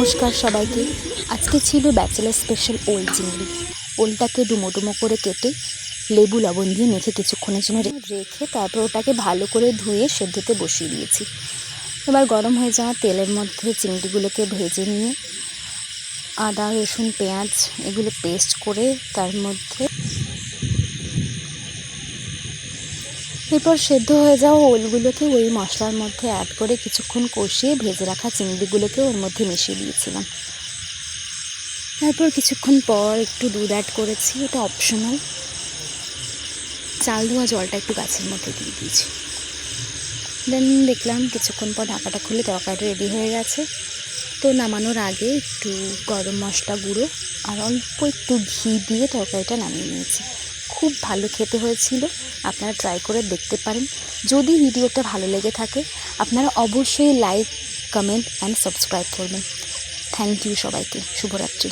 নমস্কার সবাইকে। আজকে ছিল ব্যাচেলার স্পেশাল ওল চিংড়ি। ওলটাকে ডুমো ডুমো করে কেটে লেবু লবণ দিয়ে মেখে কিছুক্ষণের জন্য রেখে তারপর ওটাকে ভালো করে ধুয়ে সেদ্ধতে বসিয়ে দিয়েছি। এবার গরম হয়ে যাওয়া তেলের মধ্যে চিংড়িগুলোকে ভেজে নিয়ে আদা রসুন পেঁয়াজ এগুলো পেস্ট করে তার মধ্যে এরপর সেদ্ধ হয়ে যাওয়া ওলগুলোকে ওই মশলার মধ্যে অ্যাড করে কিছুক্ষণ কষিয়ে ভেজে রাখা চিংড়িগুলোকে ওর মধ্যে মিশিয়ে দিয়েছিলাম। তারপর কিছুক্ষণ পর একটু দুধ অ্যাড করেছি, ওটা অপশনাল। চাল ধোয়া জলটা একটু গাছের মধ্যে দিয়ে দিয়েছি। দেন দেখলাম কিছুক্ষণ পর ঢাকাটা খুলে তরকারিটা রেডি হয়ে গেছে। তো নামানোর আগে একটু গরম মশলা গুঁড়ো আর অল্প একটু ঘি দিয়ে তরকারিটা নামিয়ে নিয়েছি। খুব ভালো খেতে হয়েছিল, আপনারা ট্রাই করে দেখতে পারেন। যদি ভিডিওটা ভালো লেগে থাকে আপনারা অবশ্যই লাইক কমেন্ট অ্যান্ড সাবস্ক্রাইব করবেন। থ্যাংক ইউ সবাইকে। শুভরাত্রি।